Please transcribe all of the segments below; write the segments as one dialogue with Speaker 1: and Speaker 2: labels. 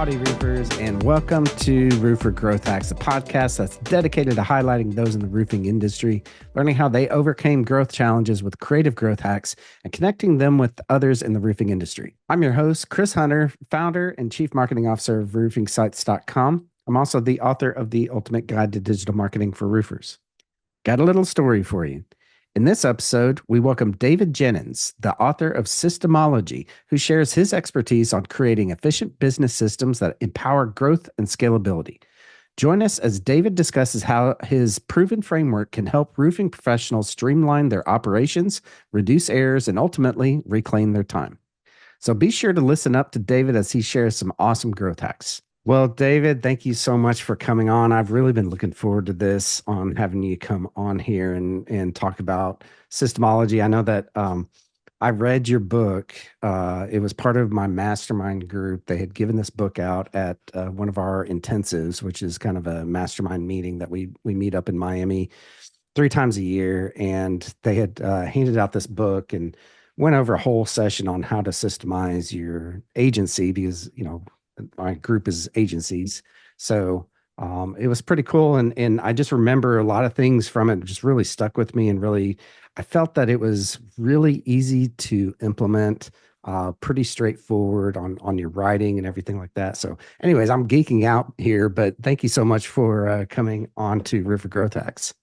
Speaker 1: Howdy, roofers, and welcome to Roofer Growth Hacks, a podcast that's dedicated to highlighting those in the roofing industry, learning how they overcame growth challenges with creative growth hacks, and connecting them with others in the roofing industry. I'm your host, Chris Hunter, founder and chief marketing officer of roofingsites.com. I'm also the author of The Ultimate Guide to Digital Marketing for Roofers. Got a little story for you. In this episode, we welcome David Jenyns, the author of SYSTEMology, who shares his expertise on creating efficient business systems that empower growth and scalability. Join us as David discusses how his proven framework can help roofing professionals streamline their operations, reduce errors, and ultimately reclaim their time. So be sure to listen up to David as he shares some awesome growth hacks. Well, David, thank you so much for coming on. I've really been looking forward to this, on having you come on here and talk about systemology. I know that I read your book. It was part of my mastermind group. They had given this book out at one of our intensives, which is kind of a mastermind meeting that we meet up in Miami 3 times a year. And they had handed out this book and went over a whole session on how to systemize your agency because, my group is agencies. So it was pretty cool. And I just remember a lot of things from it just really stuck with me. And really, I felt that it was really easy to implement, pretty straightforward on your writing and everything like that. So anyways, I'm geeking out here, but thank you so much for coming on to River Growth Hacks.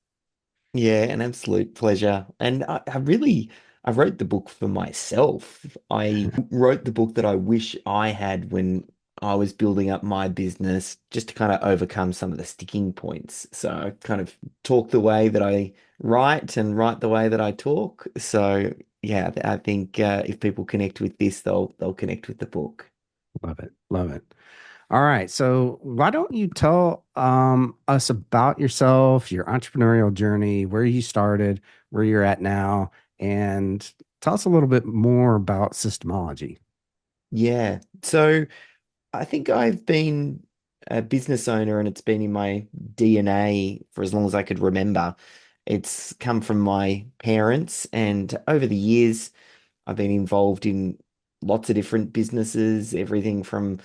Speaker 2: Yeah, an absolute pleasure. And I wrote the book for myself. I wrote the book that I wish I had when I was building up my business, just to kind of overcome some of the sticking points. So I kind of talk the way that I write and write the way that I talk. So yeah, I think if people connect with this, they'll connect with the book.
Speaker 1: Love it. Love it. All right. So why don't you tell us about yourself, your entrepreneurial journey, where you started, where you're at now, and tell us a little bit more about systemology.
Speaker 2: Yeah. So I think I've been a business owner and it's been in my DNA for as long as I could remember. It's come from my parents, and over the years, I've been involved in lots of different businesses, everything from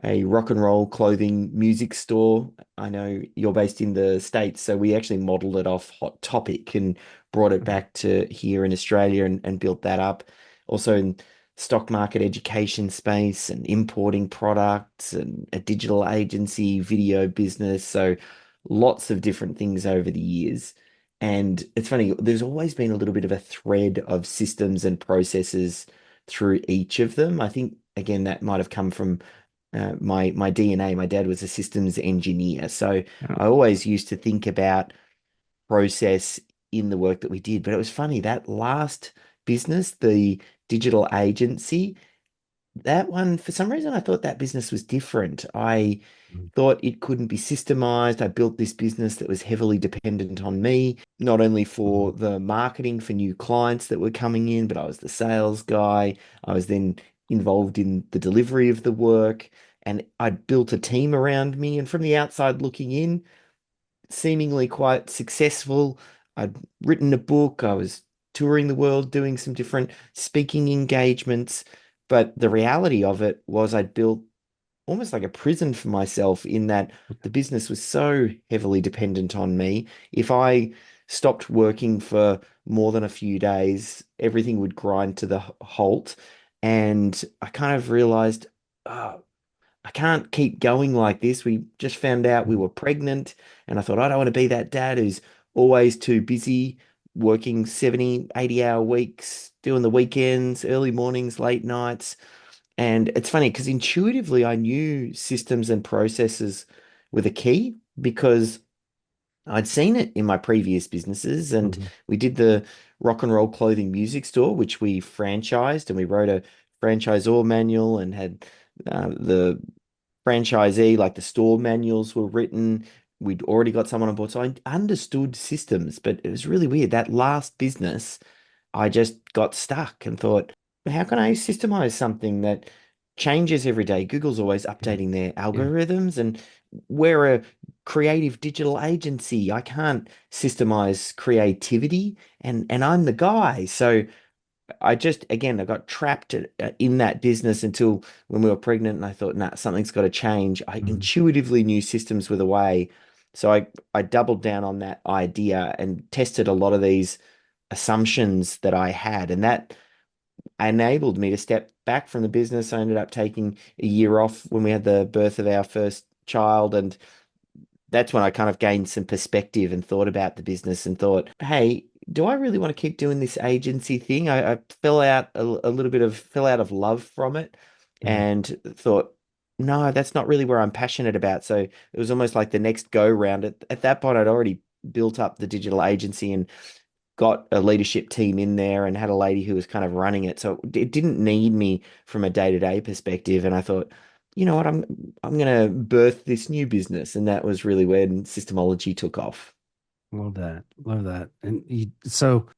Speaker 2: a rock and roll clothing music store. I know you're based in the States, so we actually modeled it off Hot Topic and brought it
Speaker 1: Mhm.
Speaker 2: back to here in Australia and built that up. Also in stock market education space and importing products and a digital agency, video business. So lots of different things over the years. And it's funny, there's always been a little bit of a thread of systems and processes through each of them. I think, again, that might have come from my DNA. My dad was a systems engineer. So
Speaker 1: Yeah.
Speaker 2: I always used to think about process in the work that we did. But it was funny, that last business, the digital agency, that one, for some reason, I thought that business was different. I
Speaker 1: Mhm.
Speaker 2: thought it couldn't be systemized. I built this business that was heavily dependent on me, not only for
Speaker 1: Mhm.
Speaker 2: the marketing for new clients that were coming in, but I was the sales guy. I was then involved in the delivery of the work, and I'd built a team around me. And from the outside looking in, seemingly quite successful. I'd written a book. I was touring the world, doing some different speaking engagements. But the reality of it was I'd built almost like a prison for myself in that the business was so heavily dependent on me. If I stopped working for more than a few days, everything would grind to the halt. And I kind of realized, oh, I can't keep going like this. We just found out we
Speaker 1: Mhm.
Speaker 2: were pregnant, and I thought, I don't want to be that dad who's always too busy, working 70, 80-hour weeks, doing the weekends, early mornings, late nights. And it's funny because intuitively I knew systems and processes were the key because I'd seen it in my previous businesses, and
Speaker 1: Mhm.
Speaker 2: we did the rock and roll clothing music store, which we franchised, and we wrote a franchisor manual and had the franchisee, like the store manuals were written. We'd already got someone on board. So I understood systems, but it was really weird. That last business, I just got stuck and thought, how can I systemize something that changes every day? Google's always
Speaker 1: Yeah.
Speaker 2: updating their
Speaker 1: Yeah.
Speaker 2: algorithms, and we're a creative digital agency. I can't systemize creativity, and I'm the guy. So I just, again, I got trapped in that business until when we were pregnant, and I thought, nah, something's got to change. I
Speaker 1: Mhm.
Speaker 2: intuitively knew systems were the way. So I doubled down on that idea and tested a lot of these assumptions that I had. And that enabled me to step back from the business. I ended up taking a year off when we had the birth of our first child. And that's when I kind of gained some perspective and thought about the business and thought, hey, do I really want to keep doing this agency thing? I fell out a little bit of fell out of love from it
Speaker 1: Mhm.
Speaker 2: and thought, no, that's not really where I'm passionate about. So it was almost like the next go round. At that point, I'd already built up the digital agency and got a leadership team in there and had a lady who was kind of running it. So it didn't need me from a day-to-day perspective. And I thought, you know what, I'm gonna birth this new business. And that was really when Systemology took off.
Speaker 1: Love that. Love that. And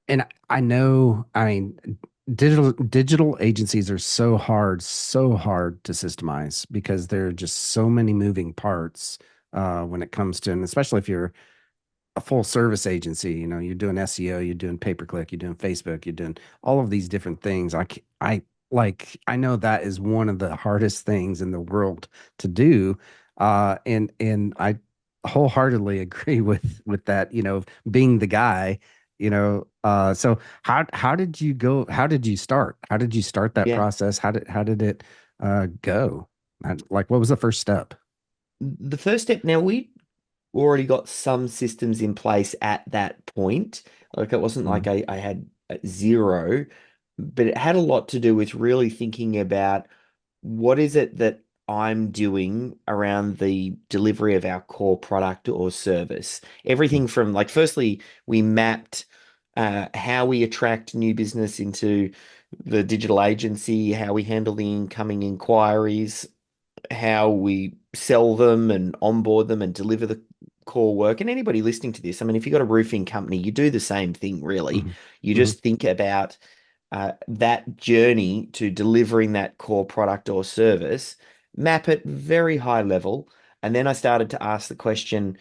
Speaker 1: and I know, I mean, digital agencies are so hard to systemize because there are just so many moving parts when it comes to, and especially if you're a full service agency, you know, you're doing SEO, you're doing pay per click, you're doing Facebook, you're doing all of these different things. I know that is one of the hardest things in the world to do. And I wholeheartedly agree with that, you know, being the guy, you know. So how did you go? How did you start? How did you start that
Speaker 2: Yeah.
Speaker 1: process? How did it go? Like what was the first step?
Speaker 2: The first step, now we already got some systems in place at that point. Like it wasn't like
Speaker 1: Mhm.
Speaker 2: I had zero, but it had a lot to do with really thinking about what is it that I'm doing around the delivery of our core product or service. Everything from like, firstly, we mapped how we attract new business into the digital agency, how we handle the incoming inquiries, how we sell them and onboard them and deliver the core work. And anybody listening to this, I mean, if you've got a roofing company, you do the same thing, really.
Speaker 1: Mhm.
Speaker 2: You
Speaker 1: Mhm.
Speaker 2: just think about that journey to delivering that core product or service, map it very high level. And then I started to ask the question,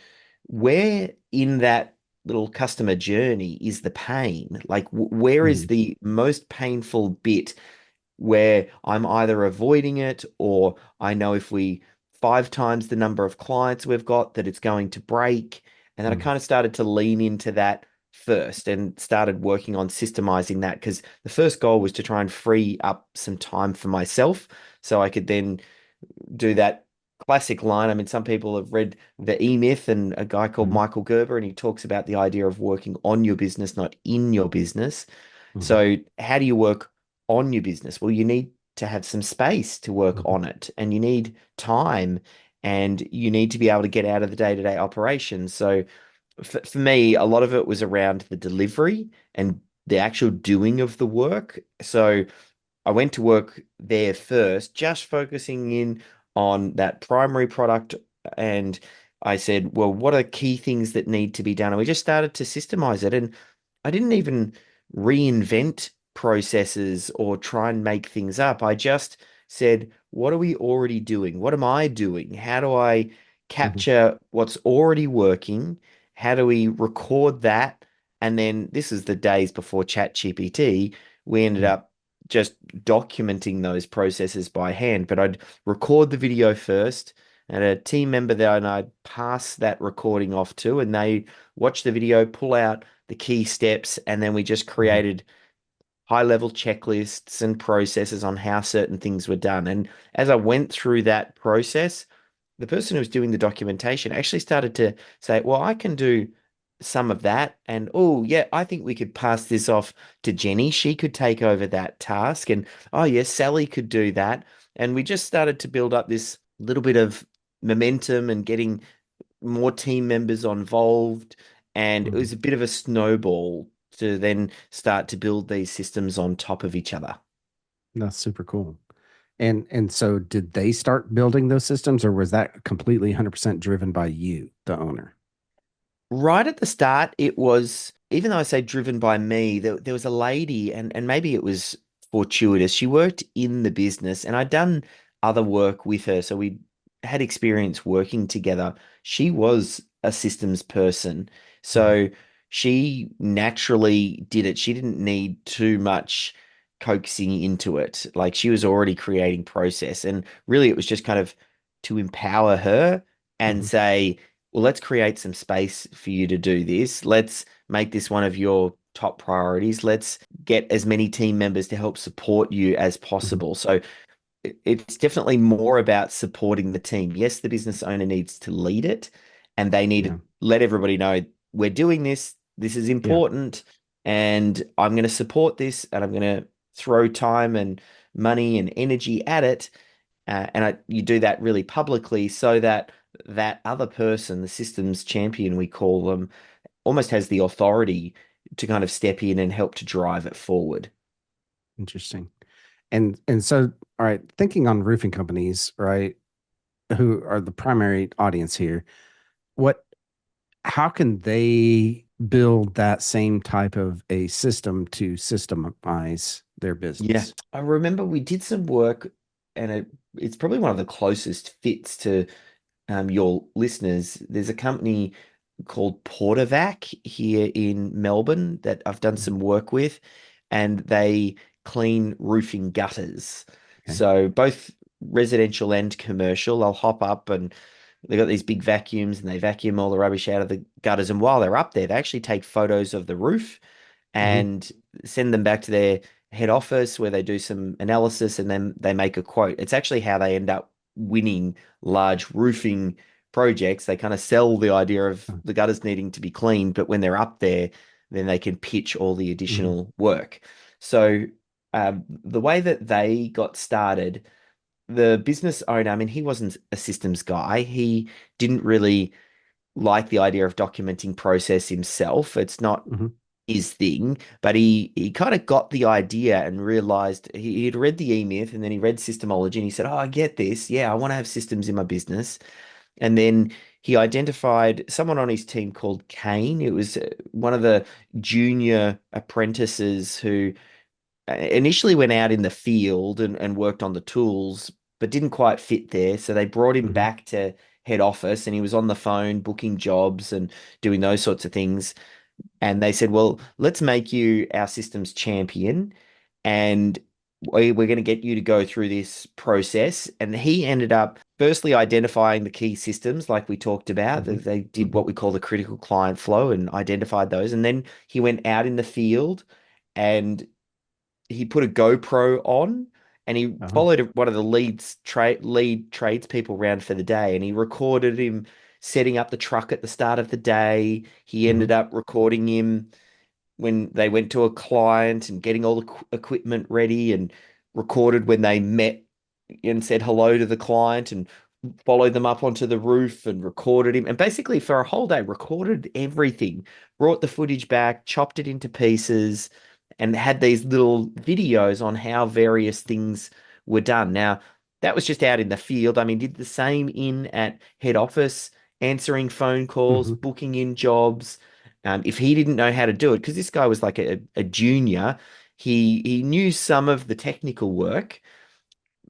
Speaker 2: where in that little customer journey is the pain? Like, where is
Speaker 1: Mhm.
Speaker 2: the most painful bit where I'm either avoiding it or I know if we five times the number of clients we've got that it's going to break. And then I
Speaker 1: Mhm.
Speaker 2: kind of started to lean into that first and started working on systemizing that because the first goal was to try and free up some time for myself so I could then do that classic line. I mean, some people have read The E-Myth and a guy called
Speaker 1: Mhm.
Speaker 2: Michael Gerber, and he talks about the idea of working on your business, not in your business.
Speaker 1: Mhm.
Speaker 2: So, how do you work on your business? Well, you need to have some space to work
Speaker 1: Mhm.
Speaker 2: on it, and you need time, and you need to be able to get out of the day-to-day operations. So, for me, a lot of it was around the delivery and the actual doing of the work. So, I went to work there first, just focusing in on that primary product. And I said, well, what are key things that need to be done? And we just started to systemize it. And I didn't even reinvent processes or try and make things up. I just said, what are we already doing? What am I doing? How do I
Speaker 1: Mhm.
Speaker 2: capture what's already working? How do we record that? And then this is the days before ChatGPT. We ended
Speaker 1: Mhm.
Speaker 2: up just documenting those processes by hand. But I'd record the video first, and a team member there and I'd pass that recording off to, and they watch the video, pull out the key steps, and then we just
Speaker 1: Mhm.
Speaker 2: created high level checklists and processes on how certain things were done. And as I went through that process, the person who was doing the documentation actually started to say, well, I can do some of that. And oh, yeah, I think we could pass this off to Jenny. She could take over that task. And oh, yes, Sally could do that. And we just started to build up this little bit of momentum and getting more team members involved. And it
Speaker 1: Mhm.
Speaker 2: was a bit of a snowball to then start to build these systems on top of each other.
Speaker 1: That's super cool. And so did they start building those systems or was that completely 100% driven by you, the owner?
Speaker 2: Right at the start, it was, even though I say driven by me, there was a lady, and maybe it was fortuitous. She worked in the business, and I'd done other work with her. So we had experience working together. She was a systems person.
Speaker 1: Mhm.
Speaker 2: So she naturally did it. She didn't need too much. coaxing into it. Like she was already creating process. And really, it was just kind of to empower her and
Speaker 1: Hmm.
Speaker 2: say, well, let's create some space for you to do this. Let's make this one of your top priorities. Let's get as many team members to help support you as
Speaker 1: Hmm.
Speaker 2: possible. So it's definitely more about supporting the team. Yes, the business owner needs to lead it and they need to
Speaker 1: Yeah.
Speaker 2: let everybody know we're doing this. This is
Speaker 1: Yeah.
Speaker 2: important and I'm going to support this and I'm going to throw time and money and energy at it. You do that really publicly so that that other person, the systems champion, we call them, almost has the authority to kind of step in and help to drive it forward.
Speaker 1: Interesting. And so, all right, thinking on roofing companies, right, who are the primary audience here, what how can they build that same type of a system to systemize their
Speaker 2: Yeah,
Speaker 1: business?
Speaker 2: I remember we did some work, and it's probably one of the closest fits to your listeners. There's a company called Portavac here in Melbourne that I've done some work with, and they clean roofing gutters.
Speaker 1: Okay.
Speaker 2: So both residential and commercial, they'll hop up and they've got these big vacuums and they vacuum all the rubbish out of the gutters. And while they're up there, they actually take photos of the roof
Speaker 1: Hmm.
Speaker 2: and send them back to their head office where they do some analysis and then they make a quote. It's actually how they end up winning large roofing projects. They kind of sell the idea of the gutters needing to be cleaned, but when they're up there, then they can pitch all the
Speaker 1: Hmm.
Speaker 2: additional work. So the way that they got started, the business owner, I mean, he wasn't a systems guy. He didn't really like the idea of documenting process himself. It's not
Speaker 1: Hmm.
Speaker 2: his thing, but he kind of got the idea and realized he'd read the E-Myth and then he read Systemology and he said, "Oh, I get this. Yeah, I want to have systems in my business." And then he identified someone on his team called Kane. It was one of the junior apprentices who initially went out in the field and worked on the tools, but didn't quite fit there. So they brought him
Speaker 1: Hmm.
Speaker 2: back to head office and he was on the phone booking jobs and doing those sorts of things. And they said, well, let's make you our systems champion. And we're going to get you to go through this process. And he ended up firstly identifying the key systems, like we talked about.
Speaker 1: Hmm.
Speaker 2: They did
Speaker 1: Hmm.
Speaker 2: what we call the critical client flow and identified those. And then he went out in the field and he put a GoPro on and he
Speaker 1: Uh-huh.
Speaker 2: followed one of the lead tradespeople around for the day and he recorded him setting up the truck at the start of the day. He ended
Speaker 1: Hmm.
Speaker 2: up recording him when they went to a client and getting all the equipment ready and recorded when they met and said hello to the client and followed them up onto the roof and recorded him and basically for a whole day recorded everything, brought the footage back, chopped it into pieces and had these little videos on how various things were done. Now, that was just out in the field. I mean, did the same in at head office, answering phone calls,
Speaker 1: Hmm.
Speaker 2: booking in jobs. If he didn't know how to do it, because this guy was like a junior, he knew some of the technical work,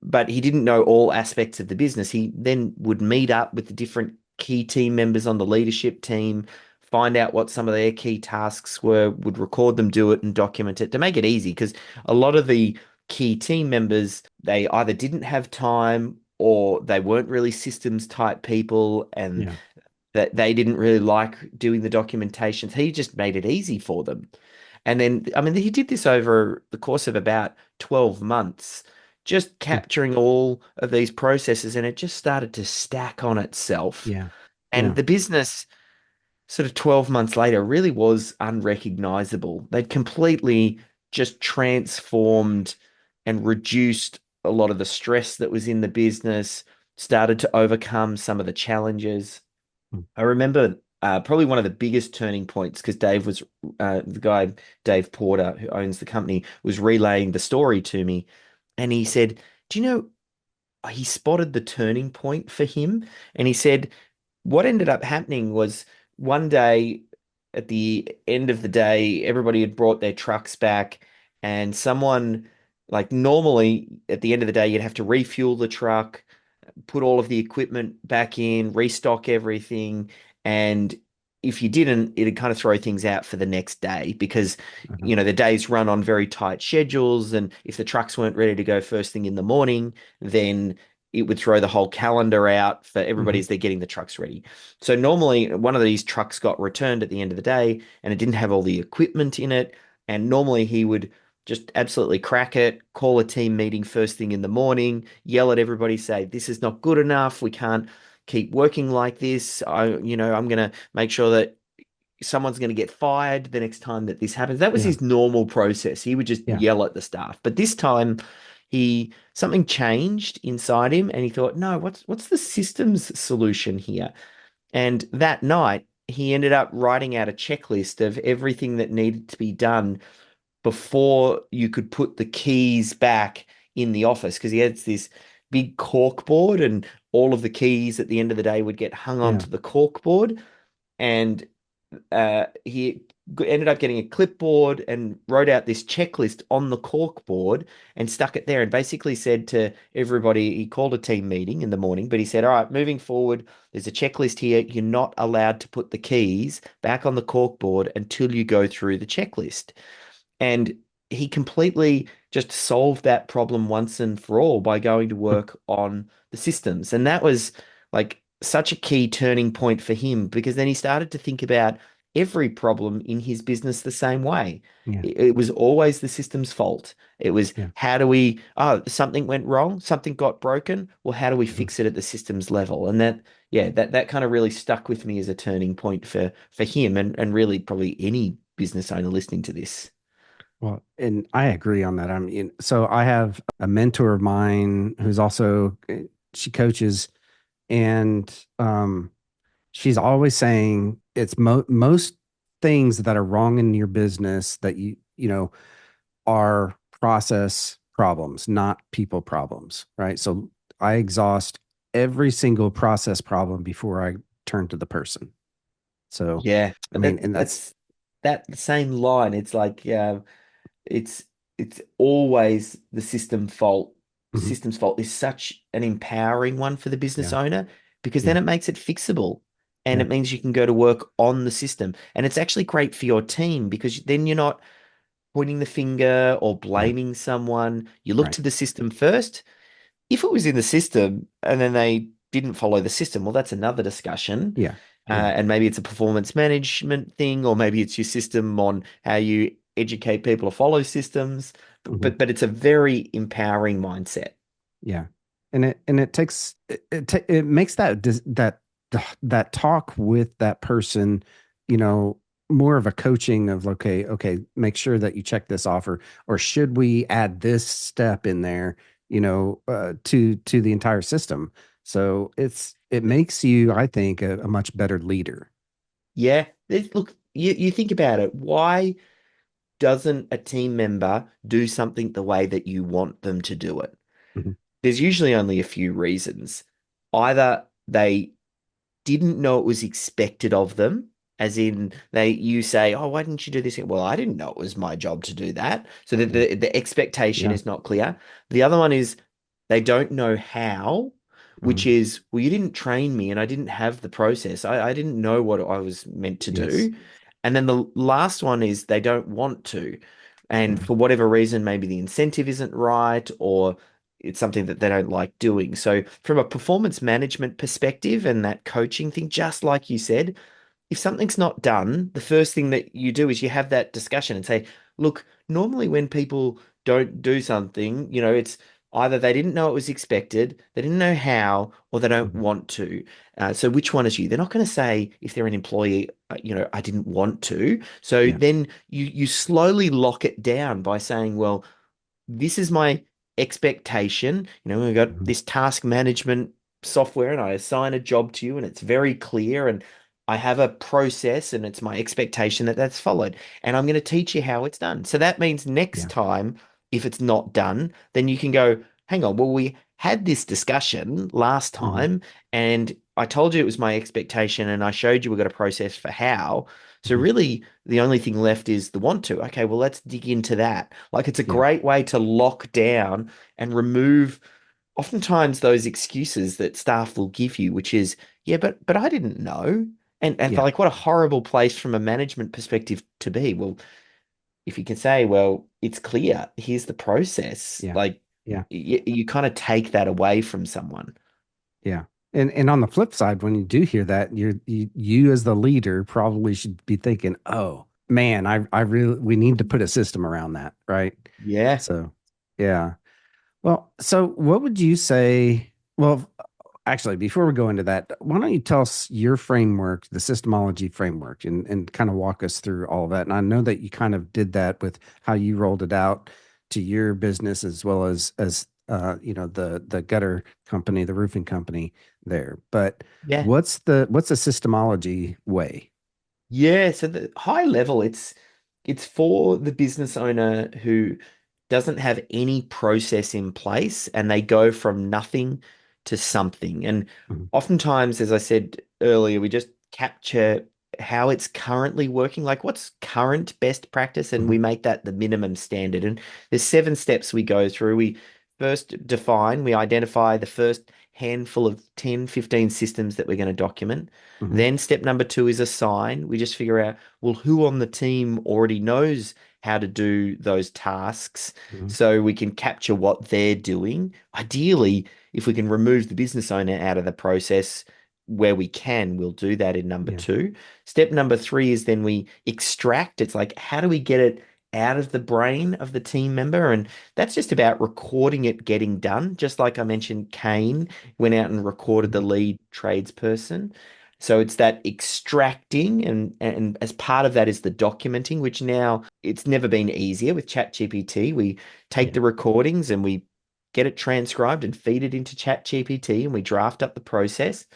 Speaker 2: but he didn't know all aspects of the business. He then would meet up with the different key team members on the leadership team, find out what some of their key tasks were, would record them, do it, and document it to make it easy. Because a lot of the key team members, they either didn't have time or they weren't really systems type people and
Speaker 1: Yeah.
Speaker 2: that they didn't really like doing the documentations. He just made it easy for them. And then, I mean, he did this over the course of about 12 months, just
Speaker 1: Hmm.
Speaker 2: capturing all of these processes, and it just started to stack on itself.
Speaker 1: Yeah.
Speaker 2: And
Speaker 1: Yeah.
Speaker 2: the business, sort of 12 months later, really was unrecognizable. They'd completely just transformed and reduced a lot of the stress that was in the business, started to overcome some of the challenges.
Speaker 1: Hmm.
Speaker 2: I remember probably one of the biggest turning points because Dave was the guy, Dave Porter, who owns the company, was relaying the story to me. And he said, "Do you know?" He spotted the turning point for him. And he said, what ended up happening was one day at the end of the day, everybody had brought their trucks back, and someone, like normally at the end of the day, you'd have to refuel the truck, put all of the equipment back in, restock everything. And if you didn't, it'd kind of throw things out for the next day because,
Speaker 1: Uh-huh.
Speaker 2: the days run on very tight schedules. And if the trucks weren't ready to go first thing in the morning, then it would throw the whole calendar out for everybody
Speaker 1: Hmm.
Speaker 2: as they're getting the trucks ready. So normally one of these trucks got returned at the end of the day and it didn't have all the equipment in it. And normally he would just absolutely crack it, call a team meeting first thing in the morning, yell at everybody, say, this is not good enough. We can't keep working like this. I'm going to make sure that someone's going to get fired the next time that this happens. That was
Speaker 1: Yeah.
Speaker 2: his normal process. He would just
Speaker 1: Yeah.
Speaker 2: yell at the staff. But this time something changed inside him and he thought, no, what's the systems solution here? And that night he ended up writing out a checklist of everything that needed to be done before you could put the keys back in the office because he had this big cork board and all of the keys at the end of the day would get hung
Speaker 1: Yeah.
Speaker 2: onto the cork board. And he ended up getting a clipboard and wrote out this checklist on the cork board and stuck it there and basically said to everybody, he called a team meeting in the morning, but he said, all right, moving forward, there's a checklist here. You're not allowed to put the keys back on the cork board until you go through the checklist. And he completely just solved that problem once and for all by going to work on the systems. And that was like such a key turning point for him because then he started to think about every problem in his business the same way.
Speaker 1: Yeah.
Speaker 2: It was always the system's fault. It was
Speaker 1: Yeah.
Speaker 2: how do we, oh, something went wrong, something got broken. Well, how do we
Speaker 1: Mhm.
Speaker 2: fix it at the systems level? And that kind of really stuck with me as a turning point for him and really probably any business owner listening to this.
Speaker 1: Well, and I agree on that. I mean, so I have a mentor of mine who's also she coaches, and she's always saying it's most things that are wrong in your business that you know are process problems, not people problems, right? So I exhaust every single process problem before I turn to the person. So,
Speaker 2: Yeah,
Speaker 1: I
Speaker 2: but
Speaker 1: mean, and that's
Speaker 2: that's that same line. It's like it's it's always the
Speaker 1: mhm,
Speaker 2: System's fault is such an empowering one for the business
Speaker 1: yeah,
Speaker 2: owner because then
Speaker 1: yeah,
Speaker 2: it makes it fixable and
Speaker 1: yeah,
Speaker 2: it means you can go to work on the system. And it's actually great for your team because then you're not pointing the finger or
Speaker 1: right,
Speaker 2: blaming someone. You look
Speaker 1: right,
Speaker 2: to the system first. If it was in the system and then they didn't follow the system, well, that's another discussion.
Speaker 1: yeah, yeah,
Speaker 2: And maybe it's a performance management thing, or maybe it's your system on how you educate people to follow systems.
Speaker 1: mhm,
Speaker 2: But it's a very empowering mindset.
Speaker 1: yeah, and it takes it makes that talk with that person, you know, more of a coaching of okay, make sure that you check this off, or should we add this step in there, to the entire system. So it makes you, I think, a much better leader.
Speaker 2: Yeah. Look, you think about it. Why doesn't a team member do something the way that you want them to do it?
Speaker 1: Mhm.
Speaker 2: There's usually only a few reasons. Either they didn't know it was expected of them, as in you say, "Oh, why didn't you do this?" Well, I didn't know it was my job to do that. So
Speaker 1: Yeah,
Speaker 2: the expectation
Speaker 1: yeah,
Speaker 2: is not clear. The other one is they don't know how, which
Speaker 1: mhm.
Speaker 2: is, well, you didn't train me and I didn't have the process. I didn't know what I was meant to
Speaker 1: Yes,
Speaker 2: do. And then the last one is they don't want to. And
Speaker 1: yeah,
Speaker 2: for whatever reason, maybe the incentive isn't right or it's something that they don't like doing. So, from a performance management perspective and that coaching thing, just like you said, if something's not done, the first thing that you do is you have that discussion and say, look, normally when people don't do something, it's either they didn't know it was expected, they didn't know how, or they don't
Speaker 1: mhm,
Speaker 2: want to. So which one is you? They're not going to say if they're an employee, I didn't want to. So
Speaker 1: yeah,
Speaker 2: then you slowly lock it down by saying, well, this is my expectation. We've got
Speaker 1: mhm,
Speaker 2: this task management software and I assign a job to you and it's very clear and I have a process and it's my expectation that that's followed. And I'm going to teach you how it's done. So that means next
Speaker 1: yeah,
Speaker 2: time, if it's not done, then you can go, hang on, well, we had this discussion last
Speaker 1: mhm,
Speaker 2: time and I told you it was my expectation and I showed you we got a process for how. So
Speaker 1: mhm,
Speaker 2: really, the only thing left is the want to. Okay, well, let's dig into that. Like it's a
Speaker 1: yeah,
Speaker 2: great way to lock down and remove oftentimes those excuses that staff will give you, which is, yeah, but I didn't know. And
Speaker 1: Yeah.
Speaker 2: like, what a horrible place from a management perspective to be. Well, if you can say, well, it's clear, here's the process,
Speaker 1: Yeah.
Speaker 2: like
Speaker 1: Yeah.
Speaker 2: you kind of take that away from someone.
Speaker 1: Yeah. And on the flip side, when you do hear that, you as the leader probably should be thinking, "Oh, man, I really we need to put a system around that," right?
Speaker 2: Yeah.
Speaker 1: So, yeah. Well, so what would you say? Well, actually, before we go into that, why don't you tell us your framework, the systemology framework, and kind of walk us through all of that? And I know that you kind of did that with how you rolled it out to your business as well as the gutter company, the roofing company there. But
Speaker 2: Yeah.
Speaker 1: what's the systemology way?
Speaker 2: Yeah, so the high level, it's for the business owner who doesn't have any process in place and they go from nothing to something. And
Speaker 1: Mhm.
Speaker 2: oftentimes, as I said earlier, we just capture how it's currently working, like what's current best practice, and we
Speaker 1: Mhm.
Speaker 2: make that the minimum standard. And there's 7 steps we go through. We first define, we identify the first handful of 10, 15 systems that we're going to document.
Speaker 1: Mhm.
Speaker 2: Then step number two is assign. We just figure out, well, who on the team already knows how to do those tasks
Speaker 1: Mhm.
Speaker 2: so we can capture what they're doing. Ideally, if we can remove the business owner out of the process where we can, we'll do that in number
Speaker 1: Yeah.
Speaker 2: two. Step number three is then we extract. It's like, how do we get it out of the brain of the team member? And that's just about recording it getting done. Just like I mentioned, Kane went out and recorded the
Speaker 1: Mhm.
Speaker 2: lead tradesperson. So it's that extracting, and as part of that is the documenting, which now it's never been easier with ChatGPT. We take
Speaker 1: Yeah.
Speaker 2: the recordings and we get it transcribed and feed it into ChatGPT and we draft up the process.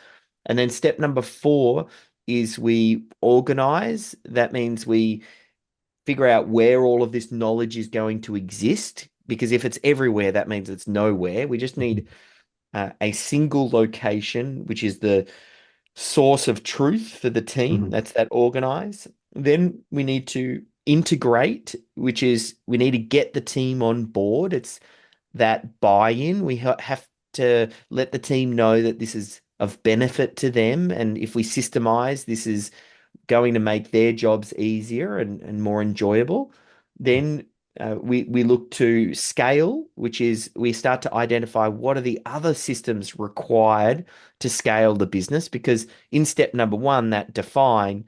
Speaker 2: And then step number four is we organize. That means we figure out where all of this knowledge is going to exist. Because if it's everywhere, that means it's nowhere. We just
Speaker 1: Mhm.
Speaker 2: need a single location, which is the source of truth for the team.
Speaker 1: Mhm.
Speaker 2: That's that organize. Then we need to integrate, which is we need to get the team on board. It's that buy-in. We have to let the team know that this is of benefit to them. And if we systemize, this is going to make their jobs easier and more enjoyable. Then we look to scale, which is we start to identify what are the other systems required to scale the business. Because in step number one, that define,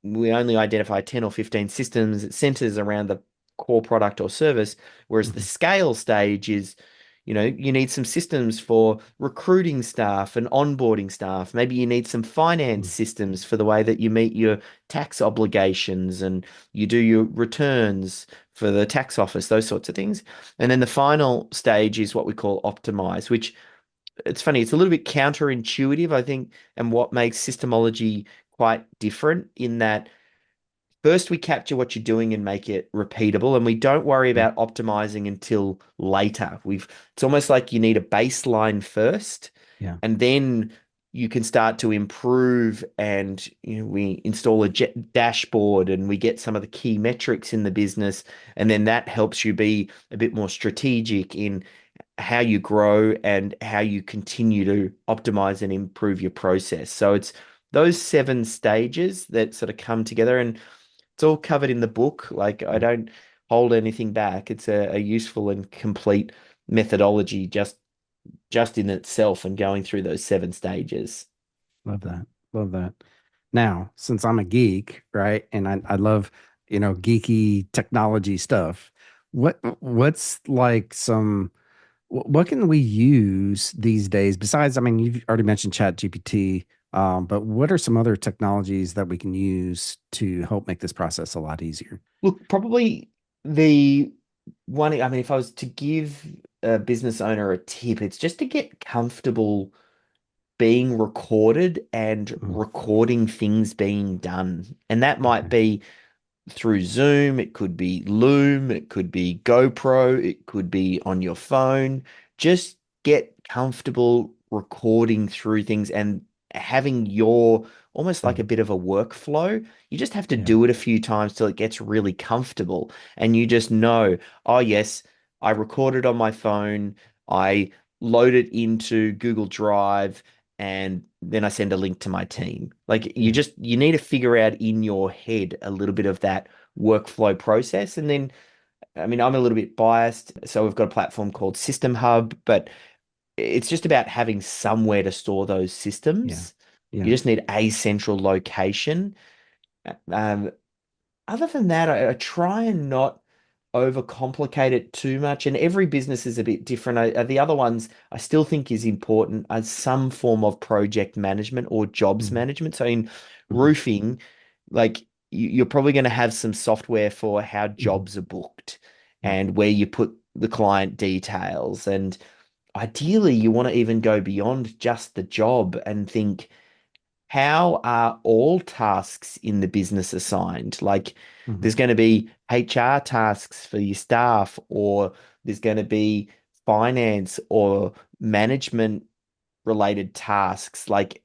Speaker 2: we only identify 10 or 15 systems. It centers around the core product or service, whereas the
Speaker 1: Mhm.
Speaker 2: scale stage is, you need some systems for recruiting staff and onboarding staff. Maybe you need some finance
Speaker 1: Mhm.
Speaker 2: systems for the way that you meet your tax obligations and you do your returns for the tax office, those sorts of things. And then the final stage is what we call optimize, which it's funny, it's a little bit counterintuitive, I think, and what makes systemology quite different in that first we capture what you're doing and make it repeatable, and we don't worry
Speaker 1: Mhm.
Speaker 2: about optimizing until later. It's almost like you need a baseline first,
Speaker 1: Yeah.
Speaker 2: and then you can start to improve and we install a dashboard and we get some of the key metrics in the business, and then that helps you be a bit more strategic in how you grow and how you continue to optimize and improve your process. So it's those 7 stages that sort of come together, and it's all covered in the book. Like I
Speaker 1: Yeah.
Speaker 2: don't hold anything back. It's a useful and complete methodology just in itself and going through those 7 stages.
Speaker 1: Love that. Love that. Now, since I'm a geek, right, and I love, geeky technology stuff, what's like what can we use these days besides, I mean, you've already mentioned Chat GPT, but what are some other technologies that we can use to help make this process a lot easier?
Speaker 2: Look, probably the one, I mean, if I was to give a business owner a tip, it's just to get comfortable being recorded and
Speaker 1: Mm.
Speaker 2: recording things being done. And that might
Speaker 1: Okay.
Speaker 2: be through Zoom, it could be Loom, it could be GoPro, it could be on your phone. Just get comfortable recording through things and having your almost like a
Speaker 1: Mm.
Speaker 2: bit of a workflow. You just have to
Speaker 1: Yeah.
Speaker 2: do it a few times till it gets really comfortable. And you just know, oh, yes, I recorded on my phone, I load it into Google Drive. and then I send a link to my team. Like
Speaker 1: Yeah.
Speaker 2: you need to figure out in your head a little bit of that workflow process. And then, I mean, I'm a little bit biased. So we've got a platform called systemHUB, but it's just about having somewhere to store those
Speaker 1: Yeah.
Speaker 2: systems. You
Speaker 1: Yeah.
Speaker 2: just need a central location. Um, Other than that, I try and not overcomplicate it too much. And every business is a bit different. The other ones I still think is important as some form of project management or jobs
Speaker 1: Mhm.
Speaker 2: management. So in
Speaker 1: Mhm.
Speaker 2: roofing, like you're probably going to have some software for how
Speaker 1: Mhm.
Speaker 2: jobs are booked
Speaker 1: Yeah.
Speaker 2: and where you put the client details. And ideally, you want to even go beyond just the job and think, how are all tasks in the business assigned? Like
Speaker 1: Mhm.
Speaker 2: there's going to be HR tasks for your staff, or there's going to be finance or management related tasks. Like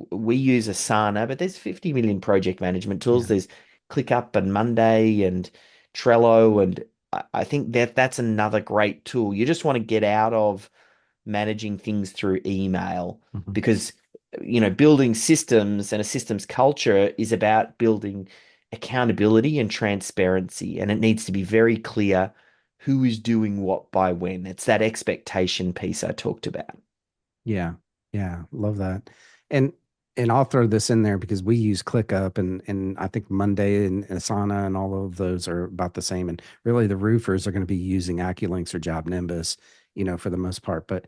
Speaker 2: we use Asana, but there's 50 million project management tools.
Speaker 1: Yeah.
Speaker 2: There's ClickUp and Monday and Trello. And I think that that's another great tool. You just want to get out of managing things through email
Speaker 1: Mhm.
Speaker 2: because building systems and a systems culture is about building accountability and transparency, and it needs to be very clear who is doing what by when. It's that expectation piece I talked about.
Speaker 1: Yeah. Yeah. Love that. And I'll throw this in there because we use ClickUp and I think Monday and Asana and all of those are about the same. And really the roofers are going to be using AccuLynx or Job Nimbus, for the most part. But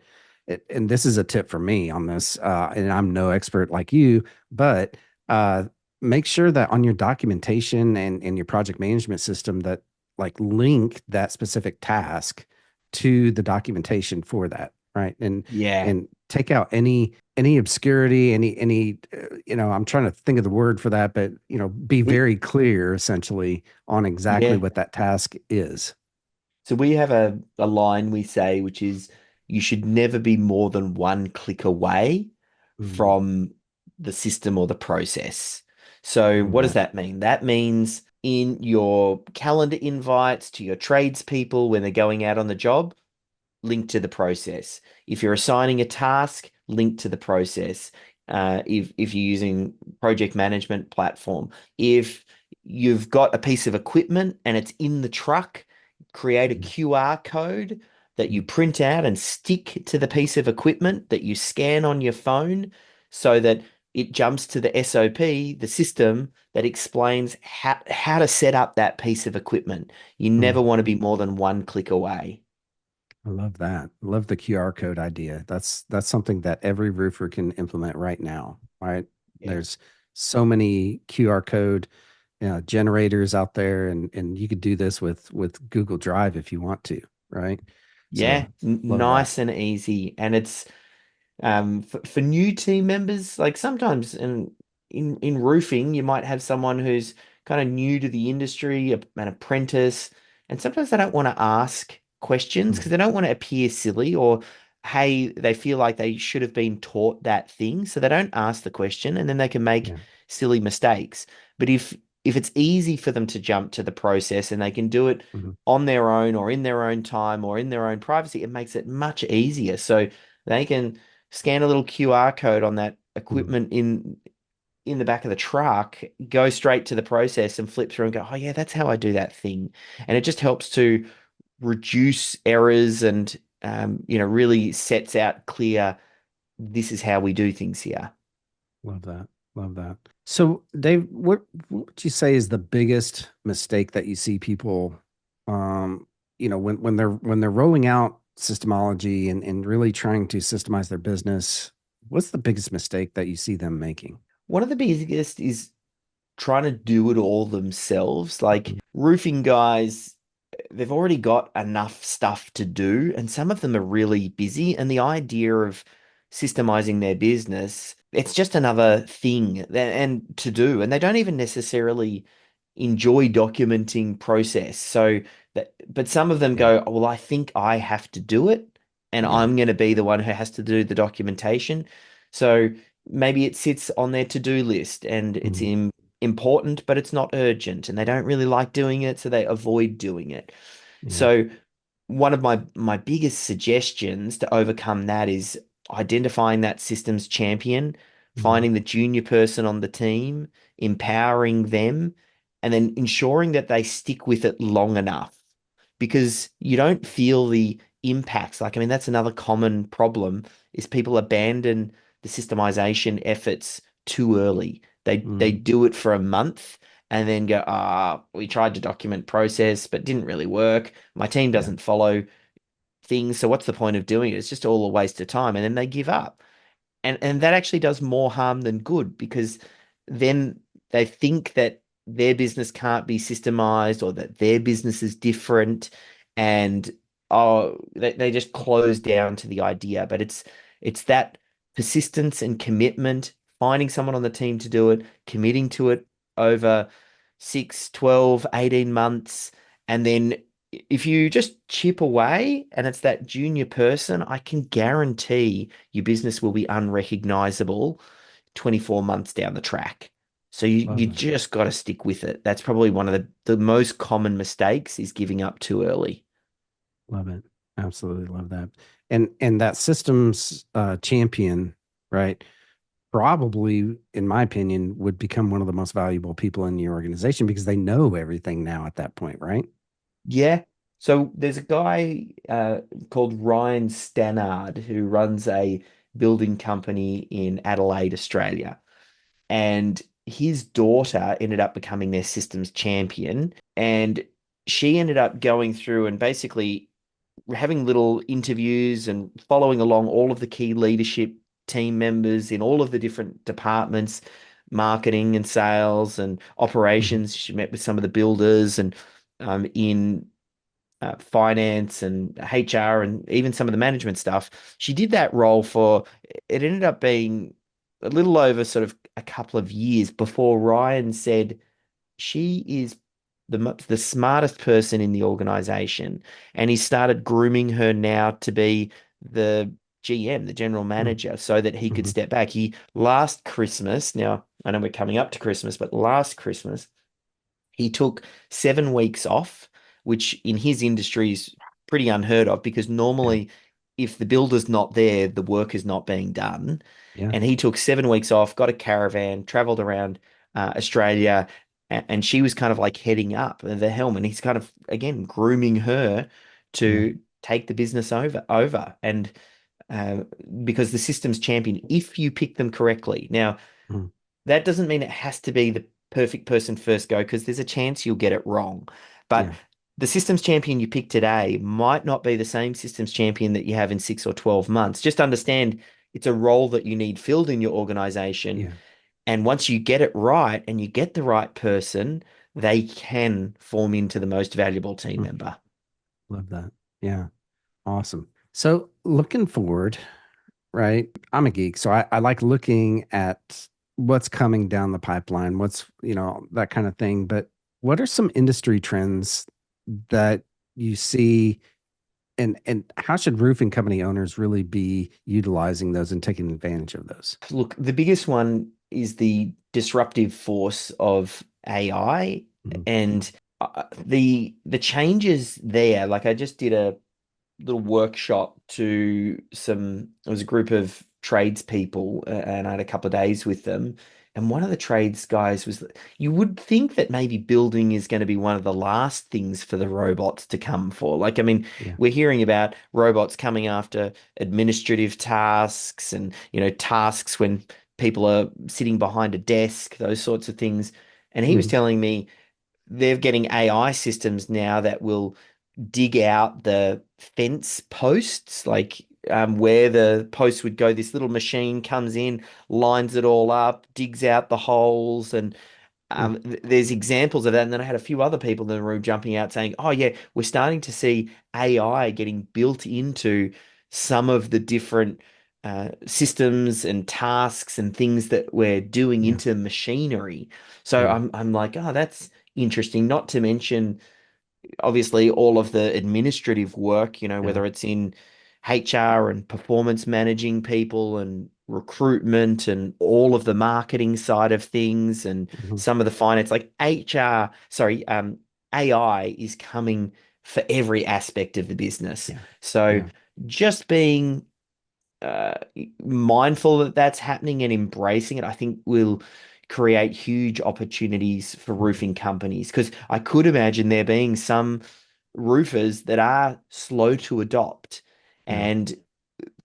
Speaker 1: and this is a tip for me on this, and I'm no expert like you, but uh make sure that on your documentation and your project management system that like link that specific task to the documentation for that, right?
Speaker 2: Yeah.
Speaker 1: And take out any obscurity, any I'm trying to think of the word for that, but be
Speaker 2: We
Speaker 1: very clear essentially on exactly
Speaker 2: yeah.
Speaker 1: what that task is.
Speaker 2: So we have a line we say, which is you should never be more than one click away
Speaker 1: Mm,
Speaker 2: from the system or the process. So
Speaker 1: love
Speaker 2: what does
Speaker 1: that.
Speaker 2: that mean? That means in your calendar invites to your tradespeople when they're going out on the job, link to the process. If you're assigning a task, link to the process. If you're using project management platform, if you've got a piece of equipment and it's in the truck, create a
Speaker 1: Mm,
Speaker 2: QR code that you
Speaker 1: mm,
Speaker 2: print out and stick to the piece of equipment that you scan on your phone so that it jumps to the SOP, the system that explains how to set up that piece of equipment. You never
Speaker 1: mm.
Speaker 2: want to be more than one click away.
Speaker 1: I love that. Love the QR code idea. That's something that every roofer can implement right now, right?
Speaker 2: Yeah.
Speaker 1: There's so many QR code generators out there, and you could do this with Google Drive if you want to, right?
Speaker 2: Yeah,
Speaker 1: So love that.
Speaker 2: nice and easy. And it's for new team members, like sometimes in roofing, you might have someone who's kind of new to the industry, an apprentice, and sometimes they don't want to ask questions because
Speaker 1: Mhm.
Speaker 2: they don't want to appear silly or hey, they feel like they should have been taught that thing, so they don't ask the question and then they can make
Speaker 1: Yeah.
Speaker 2: silly mistakes. But if it's easy for them to jump to the process and they can do it
Speaker 1: Mhm.
Speaker 2: on their own or in their own time or in their own privacy, it makes it much easier. So they can scan a little QR code on that
Speaker 1: Mhm.
Speaker 2: equipment in the back of the truck, go straight to the process and flip through and go, oh yeah, that's how I do that thing. And it just helps to reduce errors and really sets out clear, this is how we do things here.
Speaker 1: Love that. Love that. So, Dave, what would you say is the biggest mistake that you see people, when they're rolling out systemology and really trying to systemize their business? What's the biggest mistake that you see them making?
Speaker 2: One of the biggest is trying to do it all themselves. Like
Speaker 1: Mhm.
Speaker 2: roofing guys, they've already got enough stuff to do, and some of them are really busy. And the idea of systemizing their business, it's just another thing and to do. And they don't even necessarily enjoy documenting process. So that, but some of them
Speaker 1: Yeah.
Speaker 2: go, well, I think I have to do it, and
Speaker 1: Yeah.
Speaker 2: I'm going to be the one who has to do the documentation. So maybe it sits on their to-do list and it's
Speaker 1: Mhm.
Speaker 2: important, but it's not urgent, and they don't really like doing it, so they avoid doing it.
Speaker 1: Yeah.
Speaker 2: So one of my biggest suggestions to overcome that is identifying that systems champion,
Speaker 1: Mhm.
Speaker 2: finding the junior person on the team, empowering them, and then ensuring that they stick with it long enough because you don't feel the impacts. Like, I mean, that's another common problem is people abandon the systemization efforts too early. They
Speaker 1: Mhm.
Speaker 2: do it for a month and then go, we tried to document process, but didn't really work. My team
Speaker 1: Yeah.
Speaker 2: doesn't follow things. So what's the point of doing it? It's just all a waste of time. And then they give up. And that actually does more harm than good because then they think that their business can't be systemized or that their business is different. And they just close down to the idea. But it's that persistence and commitment, finding someone on the team to do it, committing to it over 6, 12, 18 months, and then if you just chip away and it's that junior person, I can guarantee your business will be unrecognizable 24 months down the track. So you
Speaker 1: Love that.
Speaker 2: just got to stick with it. That's probably one of the most common mistakes is giving up too early.
Speaker 1: Love it. Absolutely love that. And that systems champion, right? Probably, in my opinion, would become one of the most valuable people in your organization because they know everything now at that point, right?
Speaker 2: Yeah. So there's a guy called Ryan Stannard who runs a building company in Adelaide, Australia. And his daughter ended up becoming their systems champion. And she ended up going through and basically having little interviews and following along all of the key leadership team members in all of the different departments, marketing and sales and
Speaker 1: Mhm.
Speaker 2: operations. She met with some of the builders and in finance and HR and even some of the management stuff. She did that role for, it ended up being a little over sort of a couple of years before Ryan said, she is the smartest person in the organization. And he started grooming her now to be the GM, the general manager, so that he could
Speaker 1: Mhm.
Speaker 2: step back. He last Christmas, now I know we're coming up to Christmas, but last Christmas, he took 7 weeks off, which in his industry is pretty unheard of because
Speaker 1: Yeah.
Speaker 2: normally, if the builder's not there, the work is not being done.
Speaker 1: Yeah.
Speaker 2: And he took 7 weeks off, got a caravan, traveled around Australia, and she was kind of like heading up the helm. And he's kind of, again, grooming her
Speaker 1: Yeah.
Speaker 2: to take the business over. And uh, because the system's champion, if you pick them correctly. Now,
Speaker 1: Mhm.
Speaker 2: that doesn't mean it has to be the perfect person first go because there's a chance you'll get it wrong. But
Speaker 1: Yeah.
Speaker 2: the systems champion you pick today might not be the same systems champion that you have in 6 or 12 months. Just understand it's a role that you need filled in your organization.
Speaker 1: Yeah.
Speaker 2: And once you get it right and you get the right person, they can form into the most valuable team
Speaker 1: Mhm.
Speaker 2: member.
Speaker 1: Love that. Yeah. Awesome. So looking forward, right? I'm a geek, so I like looking at what's coming down the pipeline, what's, that kind of thing. But what are some industry trends that you see and how should roofing company owners really be utilizing those and taking advantage of those?
Speaker 2: Look, the biggest one is the disruptive force of AI
Speaker 1: Mhm.
Speaker 2: and the changes there. Like I just did a little workshop to it was a group of tradespeople, and I had a couple of days with them. And one of the trades guys was, you would think that maybe building is going to be one of the last things for the robots to come for. Like, I mean,
Speaker 1: Yeah.
Speaker 2: we're hearing about robots coming after administrative tasks and, tasks when people are sitting behind a desk, those sorts of things. And he was
Speaker 1: Mhm.
Speaker 2: telling me they're getting AI systems now that will dig out the fence posts, like where the post would go. This little machine comes in, lines it all up, digs out the holes, and
Speaker 1: Mm.
Speaker 2: there's examples of that. And then I had a few other people in the room jumping out saying, "Oh yeah, we're starting to see AI getting built into some of the different." Systems and tasks and things that we're doing
Speaker 1: Yeah.
Speaker 2: into machinery. So
Speaker 1: Yeah.
Speaker 2: I'm like, oh, that's interesting. Not to mention obviously all of the administrative work,
Speaker 1: Yeah.
Speaker 2: whether it's in HR and performance managing people and recruitment and all of the marketing side of things and
Speaker 1: Mhm.
Speaker 2: some of the finance, like AI is coming for every aspect of the business.
Speaker 1: Yeah.
Speaker 2: So
Speaker 1: Yeah.
Speaker 2: just being uh, mindful that that's happening and embracing it, I think will create huge opportunities for
Speaker 1: Mhm.
Speaker 2: roofing companies. Because I could imagine there being some roofers that are slow to adopt.
Speaker 1: Yeah.
Speaker 2: And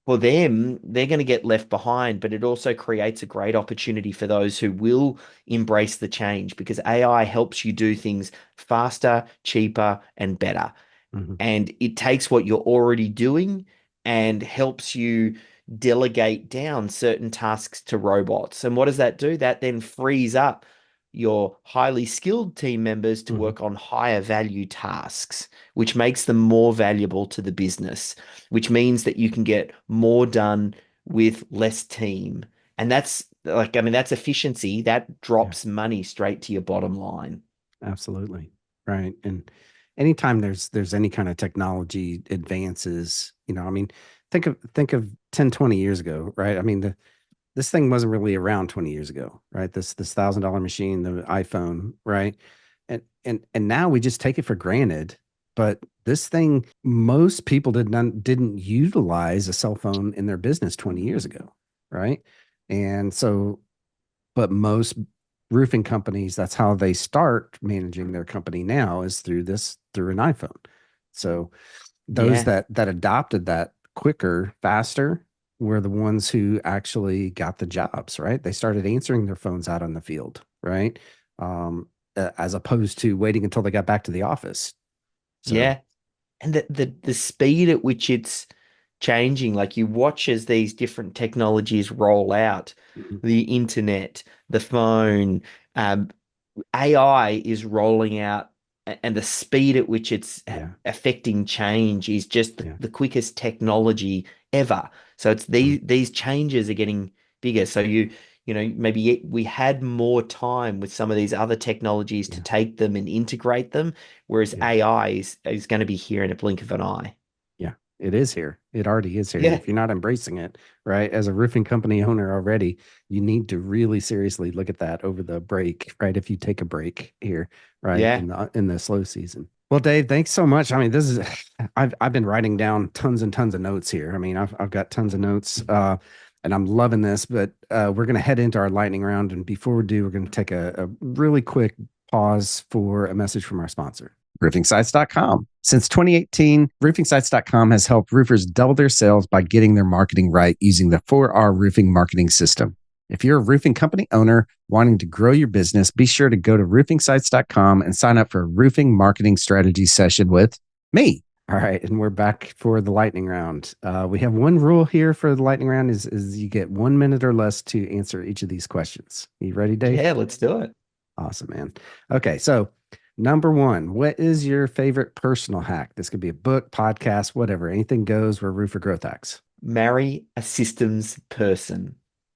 Speaker 2: for them, they're going to get left behind, but it also creates a great opportunity for those who will embrace the change because AI helps you do things faster, cheaper, and better.
Speaker 1: Mhm.
Speaker 2: And it takes what you're already doing and helps you delegate down certain tasks to robots. And what does that do? That then frees up your highly skilled team members to
Speaker 1: Mhm.
Speaker 2: work on higher value tasks, which makes them more valuable to the business, which means that you can get more done with less team. And that's like, I mean, that's efficiency. That
Speaker 1: Yeah.
Speaker 2: drops money straight to your bottom line.
Speaker 1: Absolutely. Right. And anytime there's any kind of technology advances, I mean, think of 10, 20 years ago, right? I mean, this thing wasn't really around 20 years ago, right? This $1,000 machine, the iPhone, right? And now we just take it for granted. But this thing, most people didn't utilize a cell phone in their business 20 years ago, right? And so, but most roofing companies, that's how they start managing their company now is through an iPhone. So those
Speaker 2: Yeah.
Speaker 1: that adopted that quicker, faster were the ones who actually got the jobs, right? They started answering their phones out on the field, right? Um, as opposed to waiting until they got back to the office. So,
Speaker 2: Yeah. And the speed at which it's changing, like you watch as these different technologies roll out,
Speaker 1: mhm,
Speaker 2: the internet, the phone, um, AI is rolling out, and the speed at which it's
Speaker 1: yeah,
Speaker 2: affecting change is just
Speaker 1: yeah,
Speaker 2: the quickest technology ever. So it's
Speaker 1: mhm,
Speaker 2: these changes are getting bigger. So maybe we had more time with some of these other technologies to
Speaker 1: yeah,
Speaker 2: take them and integrate them, whereas
Speaker 1: yeah.
Speaker 2: AI is going to be here in a blink of an eye.
Speaker 1: Yeah, it is here. It already is here. And
Speaker 2: Yeah,
Speaker 1: if you're not embracing it, right, as a roofing company owner already, you need to really seriously look at that over the break, right? If you take a break here, right,
Speaker 2: yeah,
Speaker 1: in the slow season. Well, Dave, thanks so much. I mean, this is I've been writing down tons and tons of notes here. I mean, I've got tons of notes, and I'm loving this. But we're gonna head into our lightning round, and before we do, we're gonna take a really quick pause for a message from our sponsor. RoofingSites.com. Since 2018, RoofingSites.com has helped roofers double their sales by getting their marketing right using the 4R roofing marketing system. If you're a roofing company owner wanting to grow your business, be sure to go to roofingsites.com and sign up for a roofing marketing strategy session with me. All right, and we're back for the lightning round. We have one rule here for the lightning round is you get 1 minute or less to answer each of these questions. You ready, Dave?
Speaker 2: yeah. Let's do it.
Speaker 1: Awesome, man. Okay, so number one, what is your favorite personal hack? This could be a book, podcast, whatever. Anything goes. We're Roofer Growth Hacks.
Speaker 2: Marry a systems person.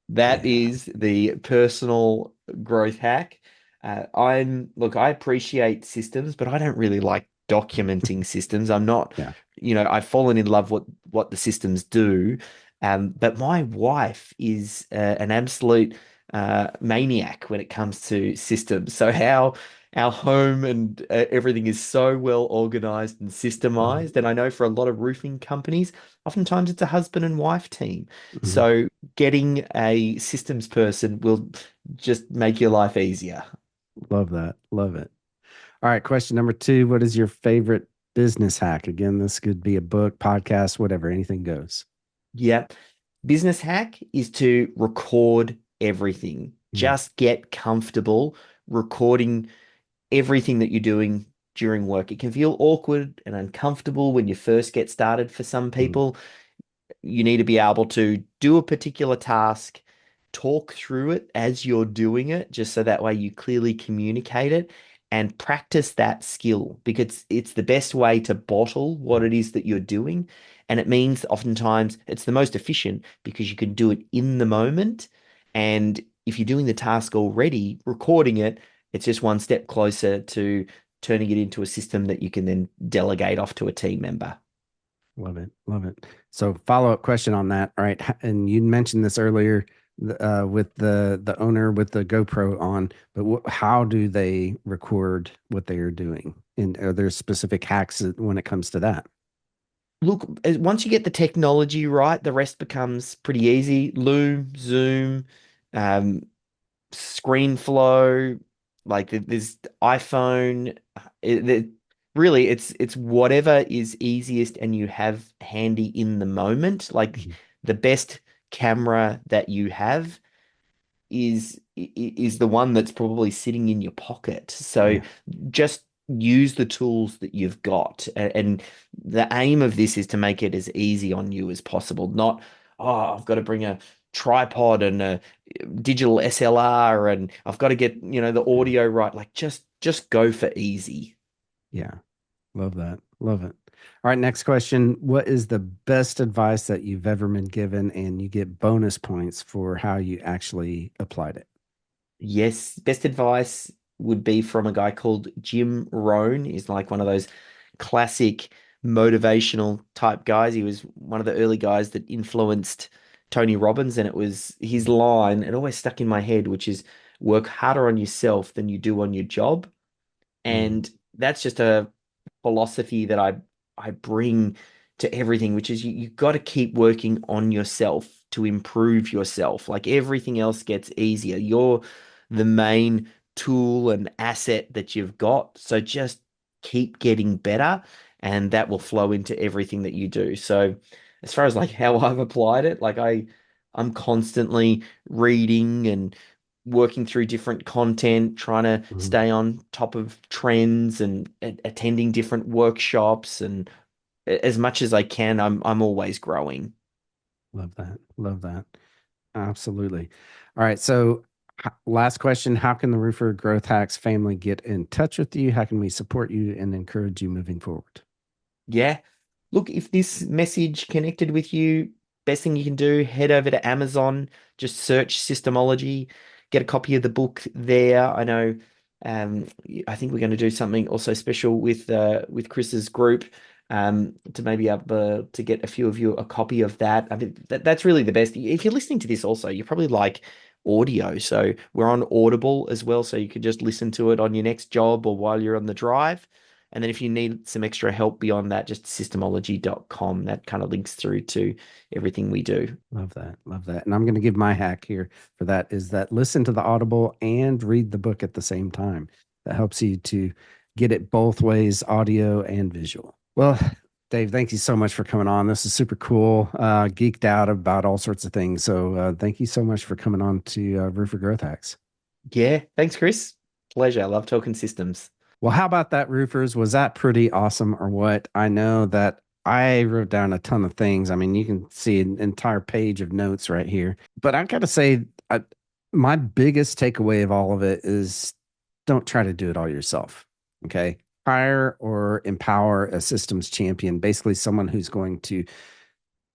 Speaker 2: That
Speaker 1: Yeah,
Speaker 2: is the personal growth hack. Look, I appreciate systems, but I don't really like documenting systems. I'm not,
Speaker 1: yeah.
Speaker 2: I've fallen in love with what the systems do. But my wife is an absolute maniac when it comes to systems. So how our home and everything is so well organized and
Speaker 1: Mhm,
Speaker 2: systemized. And I know for a lot of roofing companies, oftentimes it's a husband and wife team.
Speaker 1: mhm.
Speaker 2: So getting a systems person will just make your life easier.
Speaker 1: Love that. Love it. All right, question number two. What is your favorite business hack? Again, this could be a book, podcast, whatever. Anything goes.
Speaker 2: Yeah. Business hack is to record everything.
Speaker 1: Yeah.
Speaker 2: Just get comfortable recording everything that you're doing during work. It can feel awkward and uncomfortable when you first get started for some
Speaker 1: Mhm.
Speaker 2: people. You need to be able to do a particular task, talk through it as you're doing it, just so that way you clearly communicate it and practice that skill because it's the best way to bottle what
Speaker 1: Yeah.
Speaker 2: it is that you're doing. And it means oftentimes it's the most efficient because you can do it in the moment. And if you're doing the task already, recording it, it's just one step closer to turning it into a system that you can then delegate off to a team member.
Speaker 1: Love it. Love it. So follow-up question on that. All right. And you mentioned this earlier with the owner with the GoPro on, but how do they record what they are doing? And are there specific hacks when it comes to that?
Speaker 2: Look, once you get the technology right, the rest becomes pretty easy. Loom, Zoom, um, ScreenFlow, like there's iPhone. Really, it's whatever is easiest and you have handy in the moment. Like
Speaker 1: Mhm.
Speaker 2: the best camera that you have is the one that's probably sitting in your pocket. So
Speaker 1: Yeah.
Speaker 2: just use the tools that you've got. And the aim of this is to make it as easy on you as possible. Not, oh, I've got to bring a tripod and a digital SLR and I've got to get, the
Speaker 1: Yeah.
Speaker 2: audio right. Like just go for easy.
Speaker 1: Yeah. Love that. Love it. All right. Next question. What is the best advice that you've ever been given? And you get bonus points for how you actually applied it.
Speaker 2: Yes, best advice would be from a guy called Jim Rohn. He's like one of those classic motivational type guys. He was one of the early guys that influenced Tony Robbins, and it was his line, it always stuck in my head, which is work harder on yourself than you do on your job.
Speaker 1: Mm,
Speaker 2: And that's just a philosophy that I bring to everything, which is you got to keep working on yourself to improve yourself. Like everything else gets easier. You're the main tool and asset that you've got. So just keep getting better and that will flow into everything that you do. So as far as like how I've applied it, like I'm constantly reading and working through different content, trying to
Speaker 1: mhm.
Speaker 2: stay on top of trends and attending different workshops and as much as I can, I'm always growing.
Speaker 1: Love that. Love that. Absolutely. All right. So, last question. How can the Roofer Growth Hacks family get in touch with you? How can we support you and encourage you moving forward?
Speaker 2: Yeah. Look, if this message connected with you, best thing you can do, head over to Amazon, just search Systemology, get a copy of the book there. I know um I think we're going to do something also special with Chris's group to maybe able to get a few of you a copy of that. I mean that's really the best. If you're listening to this also, you probably like audio. So we're on Audible as well, so you can just listen to it on your next job or while you're on the drive. And then if you need some extra help beyond that, just systemology.com. That kind of links through to everything we do.
Speaker 1: Love that. Love that. And I'm going to give my hack here for that is that listen to the Audible and read the book at the same time. That helps you to get it both ways, audio and visual. Well, Dave, thank you so much for coming on. This is super cool. Geeked out about all sorts of things. So thank you so much for coming on to Roofer Growth Hacks.
Speaker 2: Yeah. Thanks, Chris. Pleasure. I love talking systems.
Speaker 1: Well, how about that, roofers? Was that pretty awesome or what? I know that I wrote down a ton of things. I mean, you can see an entire page of notes right here. But I got to say, my biggest takeaway of all of it is don't try to do it all yourself. Okay. Hire or empower a systems champion, basically someone who's going to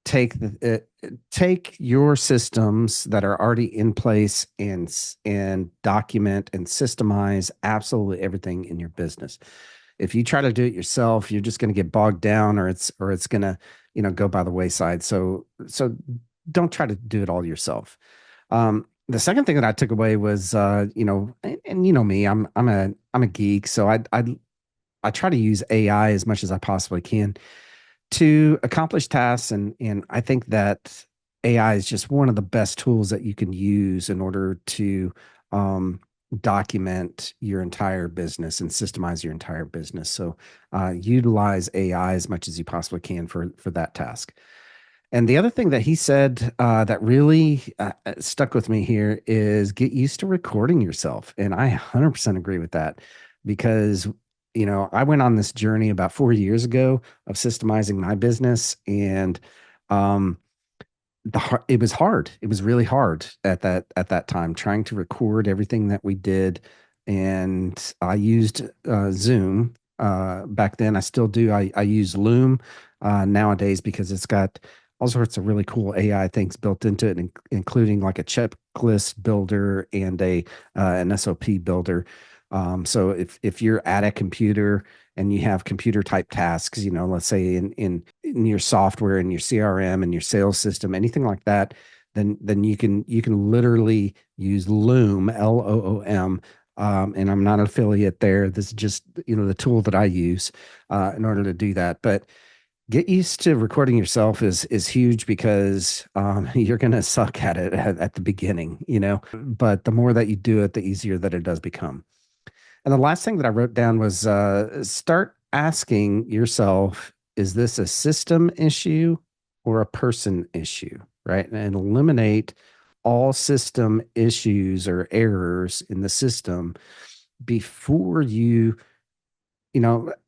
Speaker 1: take your systems that are already in place and document and systemize absolutely everything in your business. If you try to do it yourself, you're just going to get bogged down, or it's going to go by the wayside. So don't try to do it all yourself. The second thing that I took away was and you know me, I'm a geek, so I try to use AI as much as I possibly can to accomplish tasks. And I think that AI is just one of the best tools that you can use in order to um, document your entire business and systemize your entire business. So utilize AI as much as you possibly can for that task. And the other thing that he said that really stuck with me here is get used to recording yourself. And I 100% agree with that because, I went on this journey about 4 years ago of systemizing my business. And um, it was hard. It was really hard at that time, trying to record everything that we did. And I used Zoom back then. I still do. I use Loom nowadays because it's got all sorts of really cool AI things built into it, including like a checklist builder and a an SOP builder. So if you're at a computer and you have computer type tasks, let's say in your software and your CRM and your sales system, anything like that, then you can literally use Loom, Loom. And I'm not an affiliate there. This is just the tool that I use in order to do that. But Get used to recording yourself is huge because you're going to suck at it at the beginning, but the more that you do it, the easier that it does become. And the last thing that I wrote down was start asking yourself, is this a system issue or a person issue, right? And eliminate all system issues or errors in the system before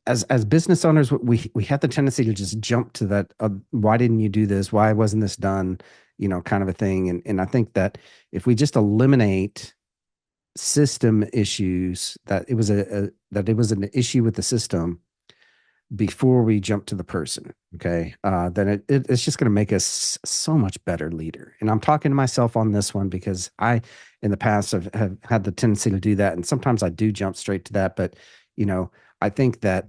Speaker 1: as business owners, we have the tendency to just jump to that. Why didn't you do this? Why wasn't this done? Kind of a thing. And I think that if we just eliminate system issues, that it was an issue with the system before we jump to the person, okay, then it's just going to make us so much better leader. And I'm talking to myself on this one because I, in the past, have had the tendency to do that, and sometimes I do jump straight to that. But I think that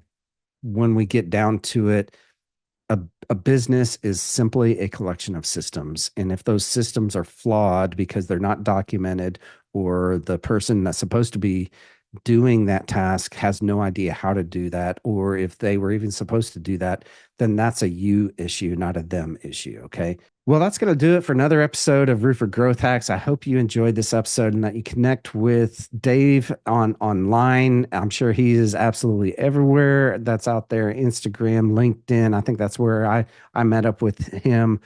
Speaker 1: when we get down to it, a business is simply a collection of systems. And if those systems are flawed because they're not documented, or the person that's supposed to be doing that task has no idea how to do that, or if they were even supposed to do that, then that's a you issue, not a them issue. Okay. Well, that's going to do it for another episode of Roofer Growth Hacks. I hope you enjoyed this episode and that you connect with Dave online. I'm sure he is absolutely everywhere that's out there. Instagram, LinkedIn. I think that's where I met up with him.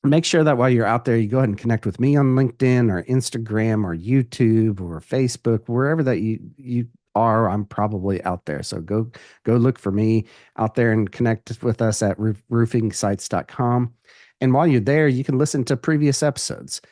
Speaker 1: Make sure that while you're out there, you go ahead and connect with me on LinkedIn or Instagram or YouTube or Facebook, wherever that you are. I'm probably out there. So go look for me out there and connect with us at roofingsites.com. And while you're there, you can listen to previous episodes.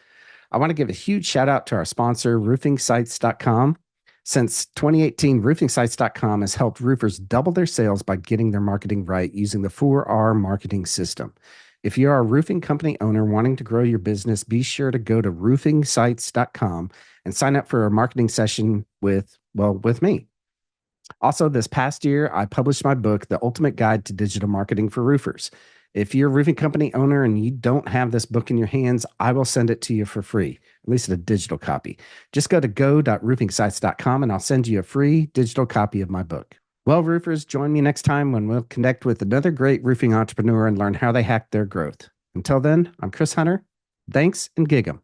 Speaker 1: I want to give a huge shout out to our sponsor, roofingsites.com. Since 2018, roofingsites.com has helped roofers double their sales by getting their marketing right using the 4R marketing system. If you're a roofing company owner wanting to grow your business, be sure to go to roofingsites.com and sign up for a marketing session with me. Also, this past year, I published my book, The Ultimate Guide to Digital Marketing for Roofers. If you're a roofing company owner and you don't have this book in your hands, I will send it to you for free, at least a digital copy. Just go to go.roofingsites.com and I'll send you a free digital copy of my book. Well, roofers, join me next time when we'll connect with another great roofing entrepreneur and learn how they hack their growth. Until then, I'm Chris Hunter. Thanks and gig 'em.